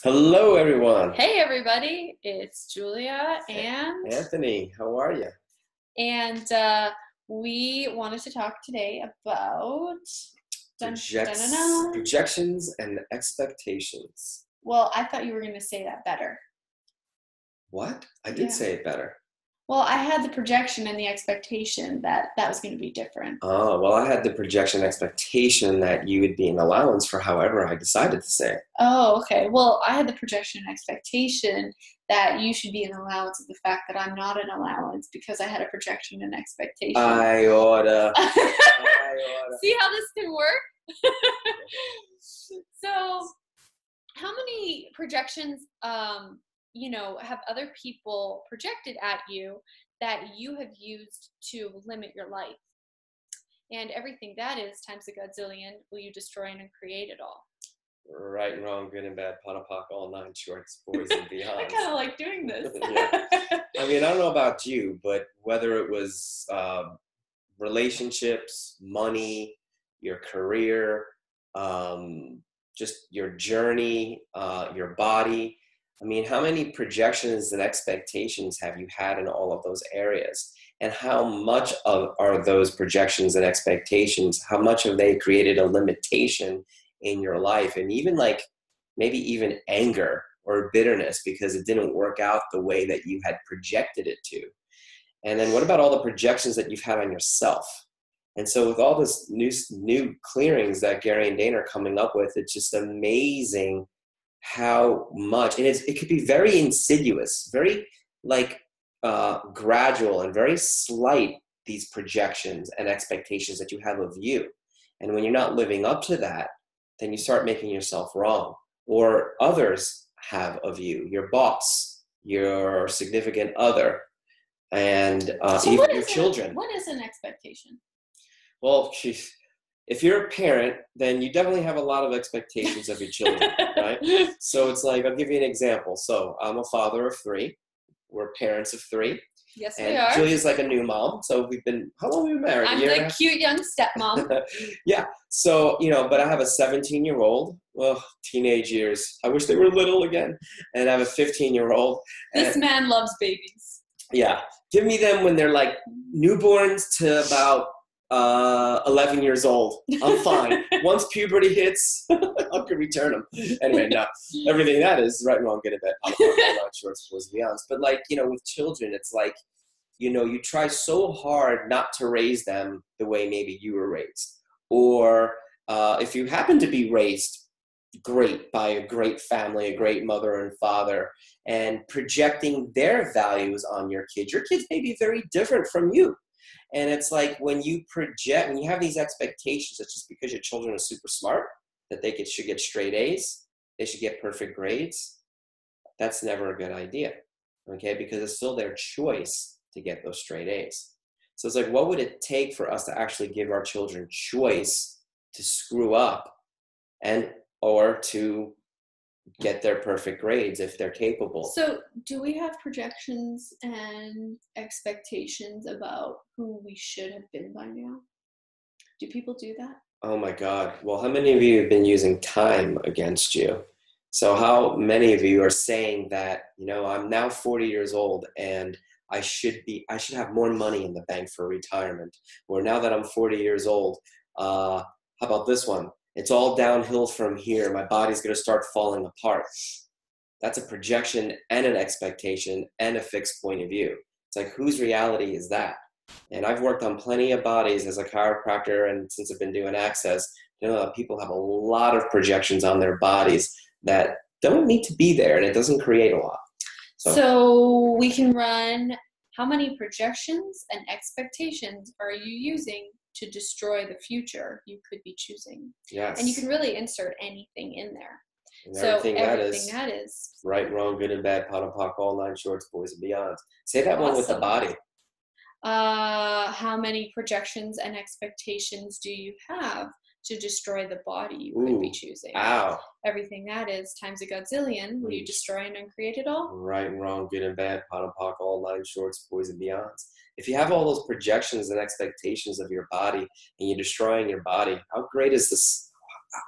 Hello, everyone. Hey everybody, it's Julia and Anthony, how are you? we wanted to talk today about Projections and expectations. Well, I thought you were going to say that better. What? I did Yeah. say it better. Well, I had the projection and the expectation that was going to be different. Oh, well, I had the projection expectation that you would be an allowance for however I decided to say it. Oh, okay. Well, I had the projection and expectation that you should be an allowance of the fact that I'm not an allowance because I had a projection and expectation. I oughta. See how this can work? So, how many projections, have other people projected at you that you have used to limit your life? And everything that is times a godzillion, will you destroy and create it all? Right and wrong, good and bad, pot and pock, all nine shorts, boys and beyond. I kind of like doing this. Yeah. I mean, I don't know about you, but whether it was relationships, money, your career, just your journey, your body. I mean, how many projections and expectations have you had in all of those areas? And how much are those projections and expectations, how much have they created a limitation in your life? And even like maybe even anger or bitterness because it didn't work out the way that you had projected it to. And then what about all the projections that you've had on yourself? And so with all this new clearings that Gary and Dana are coming up with, it's just amazing how much, and it could be very insidious, very like gradual and very slight, these projections and expectations that you have of you. And when you're not living up to that, then you start making yourself wrong, or others have of you, your boss, your significant other, and So even your children. What is an expectation? Well, if you're a parent, then you definitely have a lot of expectations of your children, right? So it's like, I'll give you an example. So I'm a father of three. We're parents of three. Yes, and we are. Julia's like a new mom. So how long have we been married? I'm the cute young stepmom. Yeah. So, but I have a 17-year-old. Well, teenage years. I wish they were little again. And I have a 15-year-old. This man loves babies. Yeah. Give me them when they're like newborns to about 11 years old. I'm fine. Once puberty hits, I can return them. Anyway, no. Everything that is right, wrong, good and bad. I'm not sure it's supposed to be honest. But like, with children, it's like, you try so hard not to raise them the way maybe you were raised. Or if you happen to be raised great by a great family, a great mother and father, and projecting their values on your kids may be very different from you. And it's like when you have these expectations, it's just because your children are super smart, that they should get straight A's, they should get perfect grades. That's never a good idea, okay? Because it's still their choice to get those straight A's. So it's like, what would it take for us to actually give our children choice to screw up or to get their perfect grades if they're capable? So do we have projections and expectations about who we should have been by now? Do people do that? Oh my God. Well, how many of you have been using time against you? So how many of you are saying that, I'm now 40 years old and I should have more money in the bank for retirement. Or now that I'm 40 years old, how about this one? It's all downhill from here. My body's going to start falling apart. That's a projection and an expectation and a fixed point of view. It's like, whose reality is that? And I've worked on plenty of bodies as a chiropractor, and since I've been doing Access, people have a lot of projections on their bodies that don't need to be there, and it doesn't create a lot. So we can run, how many projections and expectations are you using to destroy the future you could be choosing? Yes. And you can really insert anything in there. And so everything that is right, wrong, good and bad, pot and pock, all nine shorts, boys and beyond. Say that one with the body. How many projections and expectations do you have to destroy the body you could be choosing? Ow. Everything that is times a godzillion. Will you destroy and uncreate it all? Right and wrong, good and bad, pot and pock, all nine shorts, boys and beyonds. If you have all those projections and expectations of your body and you're destroying your body, how great is this?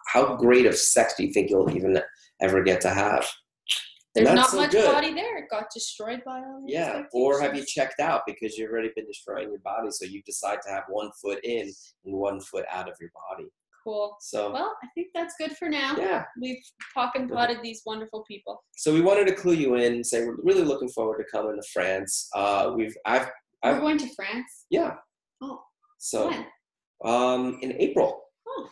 How great of sex do you think you'll even ever get to have. There's Not not so much good. body there. It got destroyed by all the Yeah, or have you checked out because you've already been destroying your body, so you decide to have 1 foot in and 1 foot out of your body. Cool. So, well, I think that's good for now. Yeah. We've talked and potted these wonderful people. So we wanted to clue you in and say we're really looking forward to coming to France. We're going to France? Yeah. Oh. So when? In April. Oh.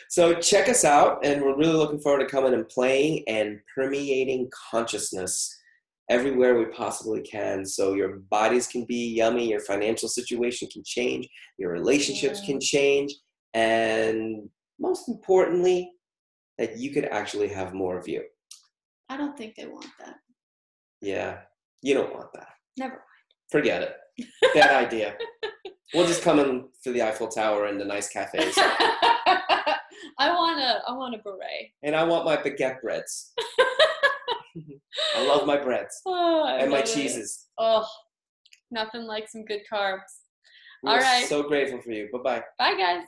So check us out, and we're really looking forward to coming and playing and permeating consciousness everywhere we possibly can. So your bodies can be yummy, your financial situation can change, your relationships can change, and most importantly, that you could actually have more of you. I don't think they want that. Yeah. You don't want that. Never mind. Forget it. Bad idea. We'll just come in for the Eiffel Tower and the nice cafes. I want a beret. And I want my baguette breads. I love my breads. And my cheeses. Oh, nothing like some good carbs. We're All right. so grateful for you. Bye-bye. Bye, guys.